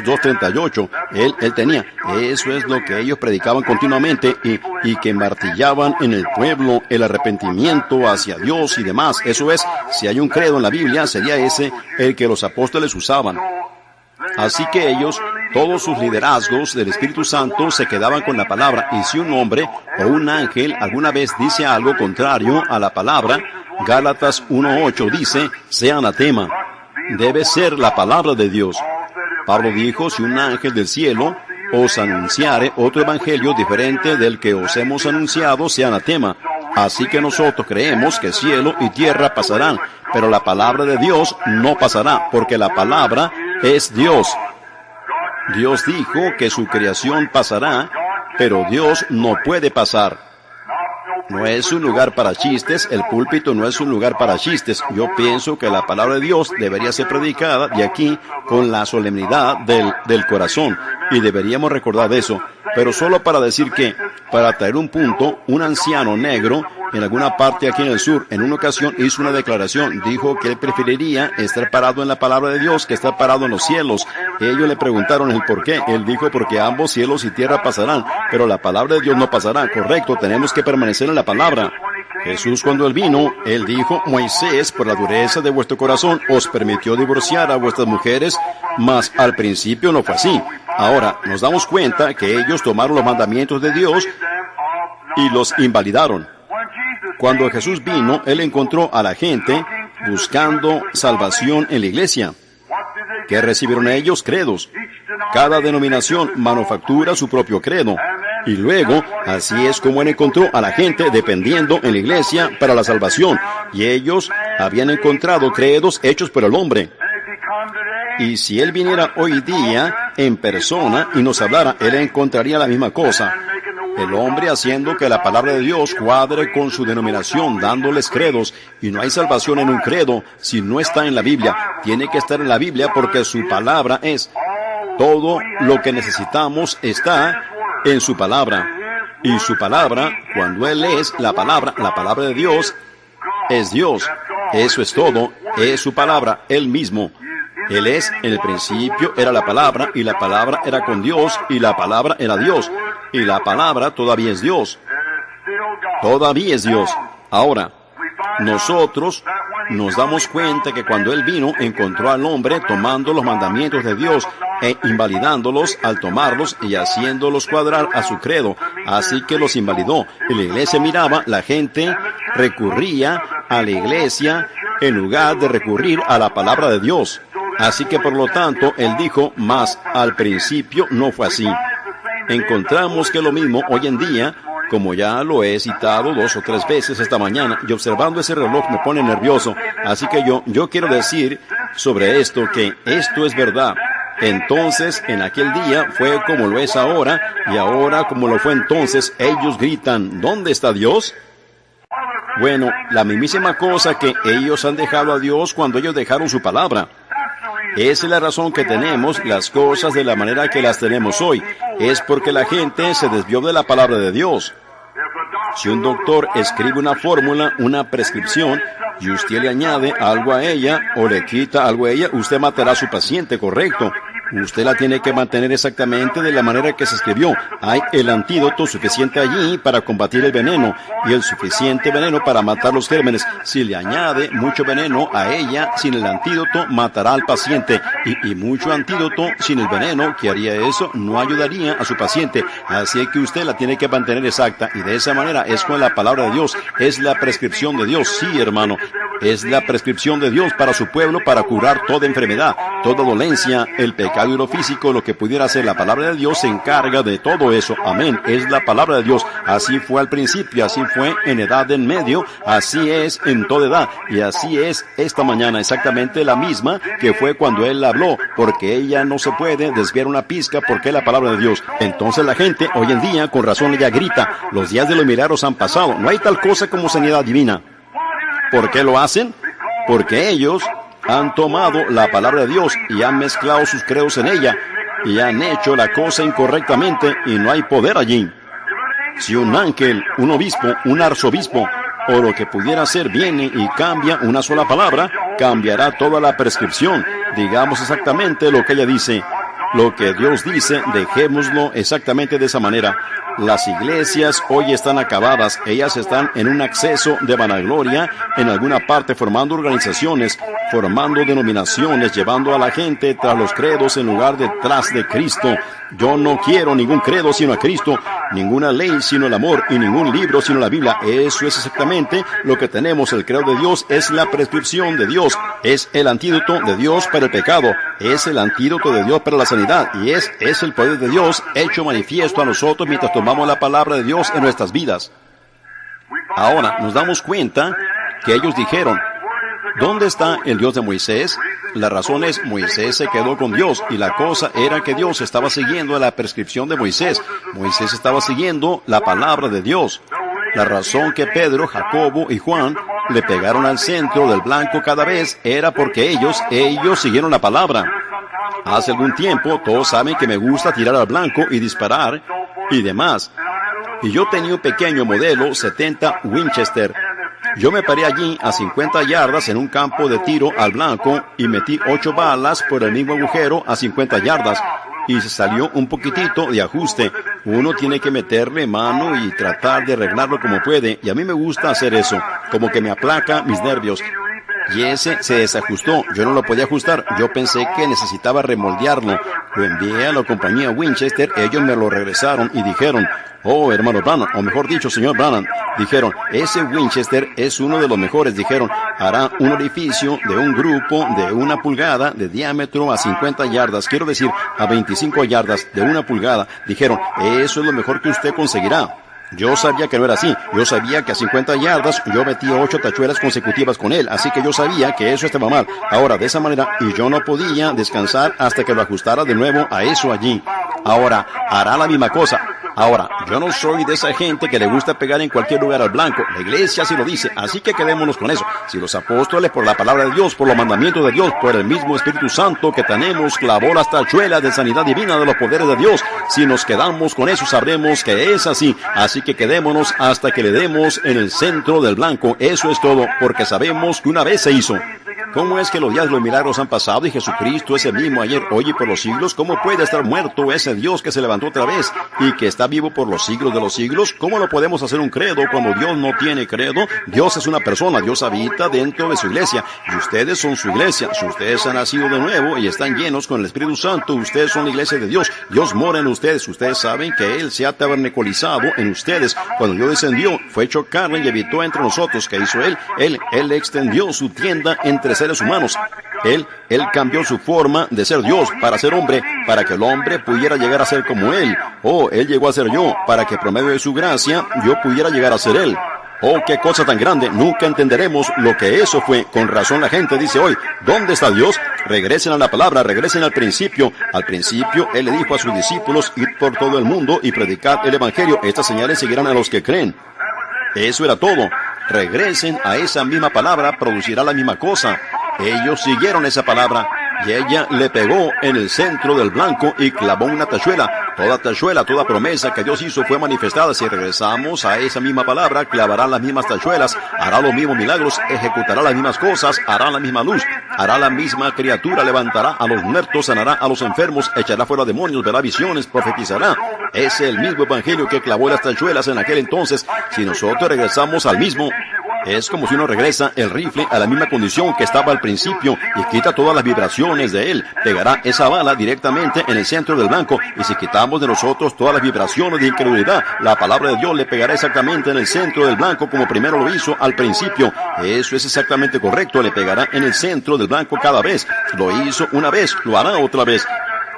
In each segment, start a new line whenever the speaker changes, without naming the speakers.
2:38, él tenía. Eso es lo que ellos predicaban continuamente y que martillaban en el pueblo el arrepentimiento hacia Dios y demás. Eso es, si hay un credo en la Biblia, sería ese el que los apóstoles usaban. Así que ellos, todos sus liderazgos del Espíritu Santo se quedaban con la palabra, y si un hombre o un ángel alguna vez dice algo contrario a la palabra, Gálatas 1:8 dice, sea anatema. Debe ser la palabra de Dios. Pablo dijo, si un ángel del cielo os anunciare otro evangelio diferente del que os hemos anunciado, sea anatema. Así que nosotros creemos que cielo y tierra pasarán, pero la palabra de Dios no pasará, porque la palabra es Dios. Dios dijo que su creación pasará, pero Dios no puede pasar. No es un lugar para chistes, el púlpito no es un lugar para chistes. Yo pienso que la palabra de Dios debería ser predicada de aquí con la solemnidad del corazón, y deberíamos recordar eso. Pero solo para decir que, para traer un punto, un anciano negro en alguna parte aquí en el sur, en una ocasión hizo una declaración, dijo que él preferiría estar parado en la palabra de Dios que estar parado en los cielos. Ellos le preguntaron el por qué. Él dijo, porque ambos cielos y tierra pasarán, pero la palabra de Dios no pasará. Correcto, tenemos que permanecer en la palabra. Jesús, cuando él vino, él dijo, Moisés, por la dureza de vuestro corazón, os permitió divorciar a vuestras mujeres, mas al principio no fue así. Ahora, nos damos cuenta que ellos tomaron los mandamientos de Dios y los invalidaron. Cuando Jesús vino, él encontró a la gente buscando salvación en la iglesia. ¿Qué recibieron ellos? Credos. Cada denominación manufactura su propio credo. Y luego, así es como él encontró a la gente dependiendo en la iglesia para la salvación. Y ellos habían encontrado credos hechos por el hombre. Y si él viniera hoy día en persona y nos hablara, él encontraría la misma cosa. El hombre haciendo que la palabra de Dios cuadre con su denominación, dándoles credos, y no hay salvación en un credo si no está en la Biblia. Tiene que estar en la Biblia porque su palabra es. Todo lo que necesitamos está en su palabra. Y su palabra, cuando él es la palabra de Dios, es Dios. Eso es todo, es su palabra, él mismo. Él es, en el principio era la palabra, y la palabra era con Dios, y la palabra era Dios. Y la palabra todavía es Dios. Todavía es Dios. Ahora, nosotros nos damos cuenta que cuando Él vino, encontró al hombre tomando los mandamientos de Dios e invalidándolos al tomarlos y haciéndolos cuadrar a su credo. Así que los invalidó. Y la iglesia miraba, la gente recurría a la iglesia en lugar de recurrir a la palabra de Dios. Así que por lo tanto, Él dijo, mas al principio no fue así. Encontramos que lo mismo hoy en día, como ya lo he citado 2 o 3 veces esta mañana, y observando ese reloj me pone nervioso. Así que yo quiero decir sobre esto que esto es verdad. Entonces, en aquel día fue como lo es ahora, y ahora como lo fue entonces, ellos gritan, ¿dónde está Dios? Bueno, la mismísima cosa que ellos han dejado a Dios cuando ellos dejaron su palabra. Esa es la razón que tenemos las cosas de la manera que las tenemos hoy. Es porque la gente se desvió de la palabra de Dios. Si un doctor escribe una fórmula, una prescripción, y usted le añade algo a ella o le quita algo a ella, usted matará a su paciente, correcto. Usted la tiene que mantener exactamente de la manera que se escribió. Hay el antídoto suficiente allí para combatir el veneno y el suficiente veneno para matar los gérmenes. Si le añade mucho veneno a ella, sin el antídoto, matará al paciente. Y mucho antídoto sin el veneno, que haría eso, no ayudaría a su paciente. Así que usted la tiene que mantener exacta. Y de esa manera es con la palabra de Dios. Es la prescripción de Dios. Sí, hermano. Es la prescripción de Dios para su pueblo para curar toda enfermedad, toda dolencia, el pecado y lo físico, lo que pudiera ser. La palabra de Dios se encarga de todo eso. Amén. Es la palabra de Dios. Así fue al principio, así fue en edad en medio, así es en toda edad. Y así es esta mañana, exactamente la misma que fue cuando Él habló, porque ella no se puede desviar una pizca porque es la palabra de Dios. Entonces la gente hoy en día, con razón, ella grita, los días de los milagros han pasado. No hay tal cosa como sanidad divina. ¿Por qué lo hacen? Porque ellos han tomado la palabra de Dios y han mezclado sus credos en ella y han hecho la cosa incorrectamente y no hay poder allí. Si un ángel, un obispo, un arzobispo o lo que pudiera ser viene y cambia una sola palabra, cambiará toda la prescripción. Digamos exactamente lo que ella dice. lo que Dios dice, dejémoslo exactamente de esa manera. Las iglesias hoy están acabadas, ellas están en un acceso de vanagloria en alguna parte, formando organizaciones, formando denominaciones, llevando a la gente tras los credos en lugar de tras de Cristo. Yo no quiero ningún credo sino a Cristo, ninguna ley sino el amor y ningún libro sino la Biblia. Eso es exactamente lo que tenemos. El credo de Dios es la prescripción de Dios, es el antídoto de Dios para el pecado, es el antídoto de Dios para la sanidad y es el poder de Dios hecho manifiesto a nosotros mientras tomamos la palabra de Dios en nuestras vidas. Ahora nos damos cuenta que ellos dijeron, ¿dónde está el Dios de Moisés? La razón es, Moisés se quedó con Dios y la cosa era que Dios estaba siguiendo la prescripción de Moisés. Moisés estaba siguiendo la palabra de Dios. La razón que Pedro, Jacobo y Juan le pegaron al centro del blanco cada vez era porque ellos siguieron la palabra. Hace algún tiempo, todos saben que me gusta tirar al blanco y disparar y demás. Y yo tenía un pequeño modelo 70 Winchester. Yo me paré allí a 50 yardas en un campo de tiro al blanco y metí 8 balas por el mismo agujero a 50 yardas. Y se salió un poquitito de ajuste. Uno tiene que meterle mano y tratar de arreglarlo como puede. Y a mí me gusta hacer eso, como que me aplaca mis nervios. Y ese se desajustó. Yo no lo podía ajustar. Yo pensé que necesitaba remoldearlo. Lo envié a la compañía Winchester. Ellos me lo regresaron y dijeron, oh, hermano Branham, o mejor dicho, señor Branham, dijeron, ese Winchester es uno de los mejores. Dijeron, hará un orificio de un grupo de 1 pulgada de diámetro a 50 yardas. Quiero decir, a 25 yardas de 1 pulgada. Dijeron, eso es lo mejor que usted conseguirá. Yo sabía que no era así. Yo sabía que a 50 yardas yo metía 8 tachuelas consecutivas con él. Así que yo sabía que eso estaba mal. Ahora, de esa manera, y yo no podía descansar hasta que lo ajustara de nuevo a eso allí. Ahora, hará la misma cosa. Ahora, yo no soy de esa gente que le gusta pegar en cualquier lugar al blanco. La iglesia sí lo dice, así que quedémonos con eso. Si los apóstoles, por la palabra de Dios, por los mandamientos de Dios, por el mismo Espíritu Santo que tenemos, clavó las tachuelas de sanidad divina de los poderes de Dios, si nos quedamos con eso, sabremos que es así. Así que quedémonos hasta que le demos en el centro del blanco. Eso es todo, porque sabemos que una vez se hizo. ¿Cómo es que los días de los milagros han pasado y Jesucristo es el mismo ayer, hoy y por los siglos? ¿Cómo puede estar muerto ese Dios que se levantó otra vez y que está vivo por los siglos de los siglos? ¿Cómo lo podemos hacer un credo cuando Dios no tiene credo? Dios es una persona, Dios habita dentro de su iglesia y ustedes son su iglesia. Si ustedes han nacido de nuevo y están llenos con el Espíritu Santo, ustedes son la iglesia de Dios. Dios mora en ustedes. Ustedes saben que Él se ha tabernaculizado en ustedes. Cuando Dios descendió, fue hecho carne y habitó entre nosotros. ¿Qué hizo Él? Él extendió su tienda entre seres humanos. Él cambió su forma de ser Dios para ser hombre, para que el hombre pudiera llegar a ser como Él. Oh, Él llegó a ser yo, para que por medio de su gracia yo pudiera llegar a ser Él. Oh, qué cosa tan grande, nunca entenderemos lo que eso fue. Con razón la gente dice hoy, ¿dónde está Dios? Regresen a la palabra, regresen al principio. Al principio, Él le dijo a sus discípulos, id por todo el mundo y predicad el Evangelio. Estas señales seguirán a los que creen. Eso era todo. Regresen a esa misma palabra, producirá la misma cosa. Ellos siguieron esa palabra y ella le pegó en el centro del blanco y clavó una tachuela. Toda promesa que Dios hizo fue manifestada. Si regresamos a esa misma palabra, clavará las mismas tachuelas, hará los mismos milagros, ejecutará las mismas cosas, hará la misma luz, hará la misma criatura, levantará a los muertos, sanará a los enfermos, echará fuera demonios, verá visiones, profetizará. Es el mismo evangelio que clavó las tachuelas en aquel entonces. Si nosotros regresamos al mismo, es como si uno regresa el rifle a la misma condición que estaba al principio y quita todas las vibraciones de él. Pegará esa bala directamente en el centro del blanco y si quitamos de nosotros todas las vibraciones de incredulidad, la palabra de Dios le pegará exactamente en el centro del blanco como primero lo hizo al principio. Eso es exactamente correcto, le pegará en el centro del blanco cada vez. Lo hizo una vez, lo hará otra vez.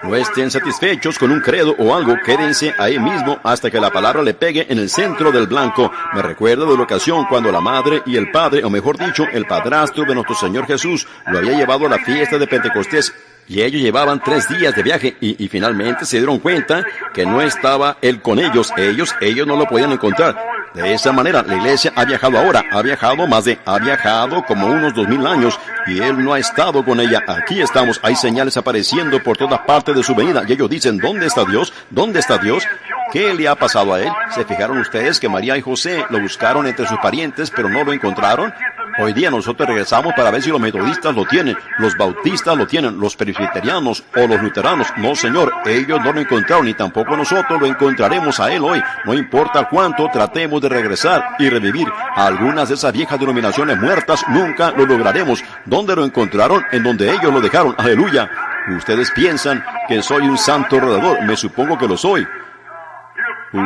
No estén satisfechos con un credo o algo, quédense ahí mismo hasta que la palabra le pegue en el centro del blanco. Me recuerdo de la ocasión cuando la madre y el padre, o mejor dicho, el padrastro de nuestro Señor Jesús, lo había llevado a la fiesta de Pentecostés. Y ellos llevaban 3 días de viaje y finalmente se dieron cuenta que no estaba Él con ellos. Ellos no lo podían encontrar. De esa manera, la iglesia ha viajado ahora, ha viajado como unos 2000 años y Él no ha estado con ella. Aquí estamos, hay señales apareciendo por todas partes de su venida y ellos dicen, ¿dónde está Dios? ¿Dónde está Dios? ¿Qué le ha pasado a Él? ¿Se fijaron ustedes que María y José lo buscaron entre sus parientes pero no lo encontraron? Hoy día nosotros regresamos para ver si los metodistas lo tienen, los bautistas lo tienen, los presbiterianos o los luteranos. No, señor, ellos no lo encontraron y tampoco nosotros lo encontraremos a él hoy. No importa cuánto tratemos de regresar y revivir a algunas de esas viejas denominaciones muertas, nunca lo lograremos. ¿Dónde lo encontraron? En donde ellos lo dejaron. Aleluya. Ustedes piensan que soy un santo redador. Me supongo que lo soy.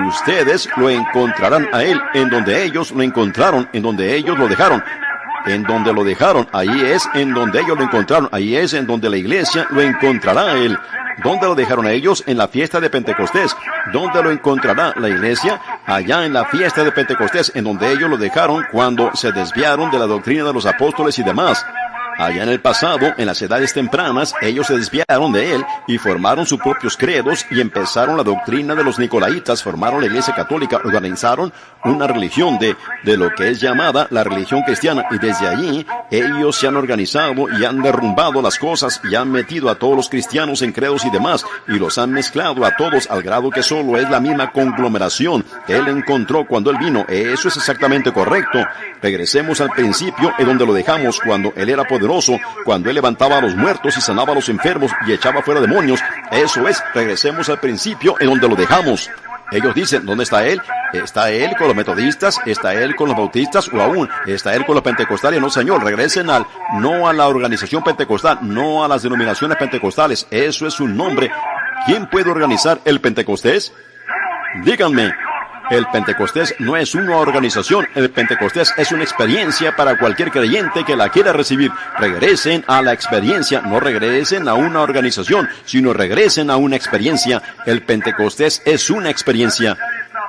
Ustedes lo encontrarán a él en donde ellos lo encontraron, en donde ellos lo dejaron. En donde lo dejaron, ahí es en donde ellos lo encontraron, ahí es en donde la iglesia lo encontrará a él. ¿Dónde lo dejaron a ellos? En la fiesta de Pentecostés. ¿Dónde lo encontrará la iglesia? Allá en la fiesta de Pentecostés, en donde ellos lo dejaron cuando se desviaron de la doctrina de los apóstoles y demás. Allá en el pasado, en las edades tempranas, ellos se desviaron de él y formaron sus propios credos y empezaron la doctrina de los nicolaitas, formaron la iglesia católica, organizaron una religión de lo que es llamada la religión cristiana, y desde allí ellos se han organizado y han derrumbado las cosas y han metido a todos los cristianos en credos y demás y los han mezclado a todos al grado que solo es la misma conglomeración que él encontró cuando él vino. Eso es exactamente correcto. Regresemos al principio en donde lo dejamos cuando él era poderoso, cuando él levantaba a los muertos y sanaba a los enfermos y echaba fuera demonios. Eso es, regresemos al principio en donde lo dejamos. Ellos dicen, ¿dónde está él? ¿Está él con los metodistas? ¿Está él con los bautistas? ¿O aún está él con los pentecostales? No, señor, regresen no a la organización pentecostal, no a las denominaciones pentecostales. Eso es un nombre. ¿Quién puede organizar el Pentecostés? Díganme. El Pentecostés no es una organización, el Pentecostés es una experiencia para cualquier creyente que la quiera recibir. Regresen a la experiencia, no regresen a una organización, sino regresen a una experiencia. El Pentecostés es una experiencia.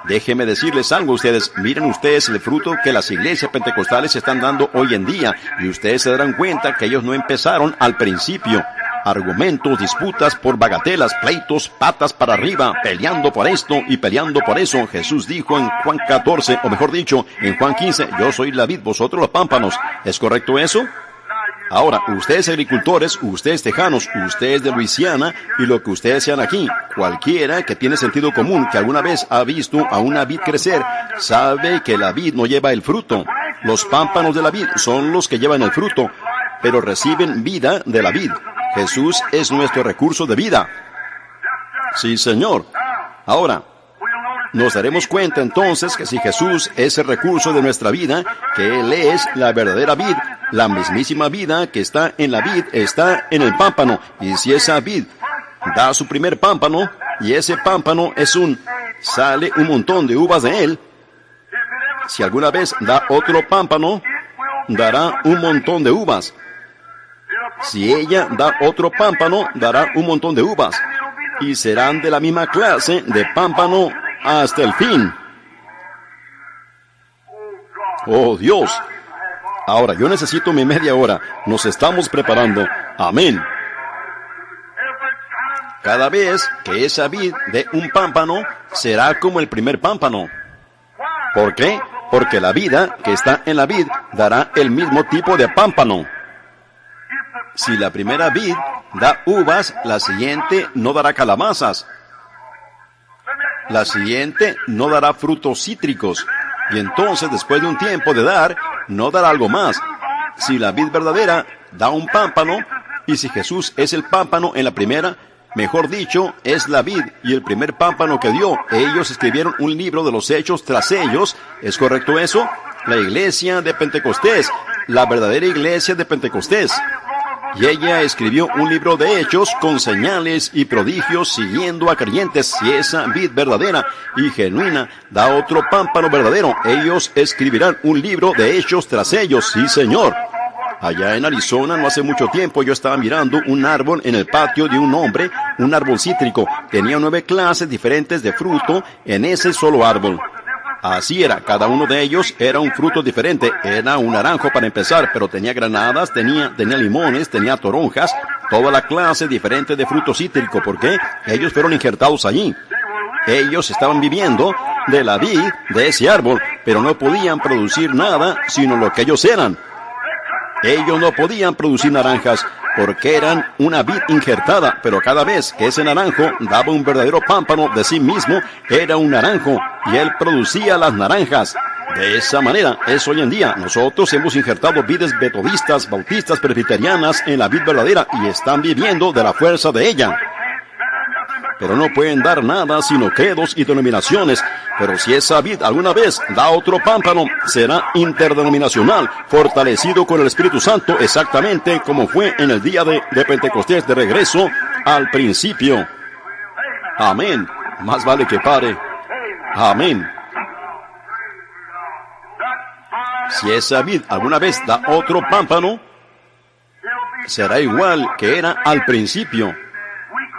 Déjenme decirles algo a ustedes, miren ustedes el fruto que las iglesias pentecostales están dando hoy en día, y ustedes se darán cuenta que ellos no empezaron al principio. Argumentos, disputas por bagatelas, pleitos, patas para arriba, peleando por esto y peleando por eso. Jesús dijo en Juan 14, o mejor dicho, en Juan 15, yo soy la vid, vosotros los pámpanos. ¿Es correcto eso? Ahora, ustedes agricultores, ustedes tejanos, ustedes de Luisiana y lo que ustedes sean aquí, cualquiera que tiene sentido común, que alguna vez ha visto a una vid crecer, sabe que la vid no lleva el fruto. Los pámpanos de la vid son los que llevan el fruto, pero reciben vida de la vid. Jesús es nuestro recurso de vida. Sí, señor. Ahora, nos daremos cuenta entonces que si Jesús es el recurso de nuestra vida, que Él es la verdadera vid, la mismísima vida que está en la vid está en el pámpano. Y si esa vid da su primer pámpano, y ese pámpano sale un montón de uvas de él, si alguna vez da otro pámpano, dará un montón de uvas. Si ella da otro pámpano, dará un montón de uvas, y serán de la misma clase de pámpano hasta el fin. Oh, Dios. Ahora, yo necesito mi media hora. Nos estamos preparando. Amén. Cada vez que esa vid dé un pámpano, será como el primer pámpano. ¿Por qué? Porque la vida que está en la vid dará el mismo tipo de pámpano. Si la primera vid da uvas, la siguiente no dará calabazas. La siguiente no dará frutos cítricos. Y entonces, después de un tiempo de dar, no dará algo más. Si la vid verdadera da un pámpano, y si Jesús es el pámpano en la primera, mejor dicho, es la vid y el primer pámpano que dio, ellos escribieron un libro de los hechos tras ellos. ¿Es correcto eso? La iglesia de Pentecostés, la verdadera iglesia de Pentecostés. Y ella escribió un libro de hechos con señales y prodigios siguiendo a creyentes. Si esa vid verdadera y genuina da otro pámpano verdadero, ellos escribirán un libro de hechos tras ellos. Sí, señor. Allá en Arizona, no hace mucho tiempo, yo estaba mirando un árbol en el patio de un hombre, un árbol cítrico. Tenía 9 clases diferentes de fruto en ese solo árbol. Así era, cada uno de ellos era un fruto diferente. Era un naranjo para empezar, pero tenía granadas, tenía limones, tenía toronjas, toda la clase diferente de fruto cítrico. ¿Por qué? Ellos fueron injertados allí. Ellos estaban viviendo de la vid de ese árbol, pero no podían producir nada sino lo que ellos eran. Ellos no podían producir naranjas porque eran una vid injertada, pero cada vez que ese naranjo daba un verdadero pámpano de sí mismo, era un naranjo, y él producía las naranjas. De esa manera es hoy en día. Nosotros hemos injertado vidas metodistas, bautistas, presbiterianas en la vid verdadera y están viviendo de la fuerza de ella. Pero no pueden dar nada sino credos y denominaciones. Pero si esa vid alguna vez da otro pámpano, será interdenominacional, fortalecido con el Espíritu Santo, exactamente como fue en el día de Pentecostés, de regreso al principio. Amén. Más vale que pare. Amén. Si esa vid alguna vez da otro pámpano, será igual que era al principio.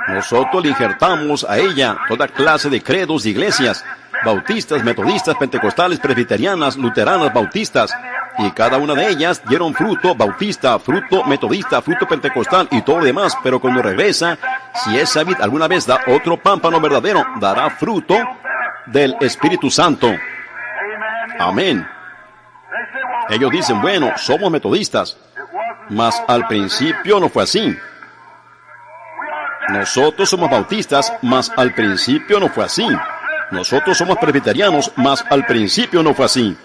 Nosotros le injertamos a ella toda clase de credos de iglesias, bautistas, metodistas, pentecostales, presbiterianas, luteranas, bautistas, y cada una de ellas dieron fruto bautista, fruto metodista, fruto pentecostal y todo lo demás, pero cuando regresa, si esa vid alguna vez da otro pámpano verdadero, dará fruto del Espíritu Santo. Amén. Ellos dicen, bueno, somos metodistas, mas al principio no fue así. Nosotros somos bautistas, mas al principio no fue así. Nosotros somos presbiterianos, mas al principio no fue así.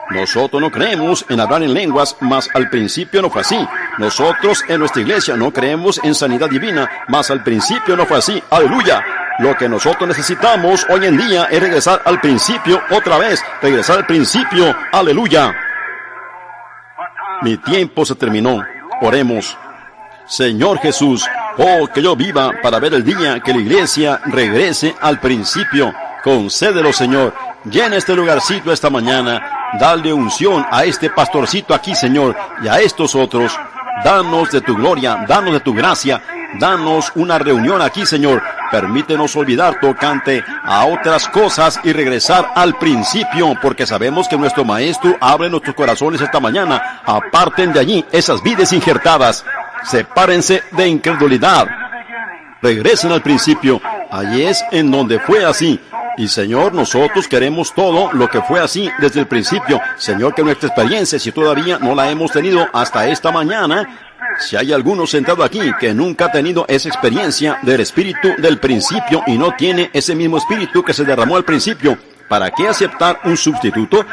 Nosotros no creemos en hablar en lenguas, mas al principio no fue así. Nosotros en nuestra iglesia no creemos en sanidad divina, mas al principio no fue así. ¡Aleluya! Lo que nosotros necesitamos hoy en día es regresar al principio otra vez. Regresar al principio. ¡Aleluya! Mi tiempo se terminó. Oremos. Señor Jesús, oh, que yo viva para ver el día que la iglesia regrese al principio. Concédelo, Señor. Llena este lugarcito esta mañana. Dale unción a este pastorcito aquí, Señor, y a estos otros. Danos de tu gloria, danos de tu gracia. Danos una reunión aquí, Señor. Permítenos olvidar tocante a otras cosas y regresar al principio, porque sabemos que nuestro Maestro abre nuestros corazones esta mañana. Aparten de allí esas vidas injertadas. Sepárense de incredulidad. Regresen al principio. Allí es en donde fue así. Y Señor, nosotros queremos todo lo que fue así desde el principio. Señor, que nuestra experiencia, si todavía no la hemos tenido hasta esta mañana, si hay alguno sentado aquí que nunca ha tenido esa experiencia del Espíritu del principio y no tiene ese mismo Espíritu que se derramó al principio, ¿para qué aceptar un sustituto?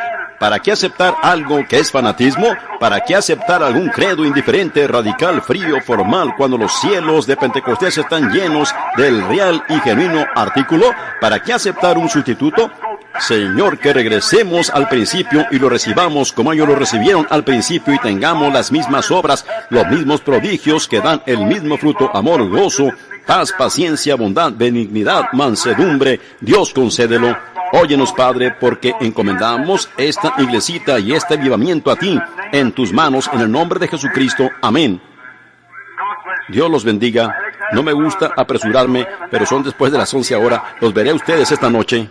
¿Para qué aceptar algo que es fanatismo? ¿Para qué aceptar algún credo indiferente, radical, frío, formal, cuando los cielos de Pentecostés están llenos del real y genuino artículo? ¿Para qué aceptar un sustituto? Señor, que regresemos al principio y lo recibamos como ellos lo recibieron al principio y tengamos las mismas obras, los mismos prodigios que dan el mismo fruto, amor, gozo, paz, paciencia, bondad, benignidad, mansedumbre. Dios, concédelo. Óyenos, Padre, porque encomendamos esta iglesita y este avivamiento a ti, en tus manos, en el nombre de Jesucristo. Amén. Dios los bendiga. No me gusta apresurarme, pero son después de las 11 ahora. Los veré a ustedes esta noche.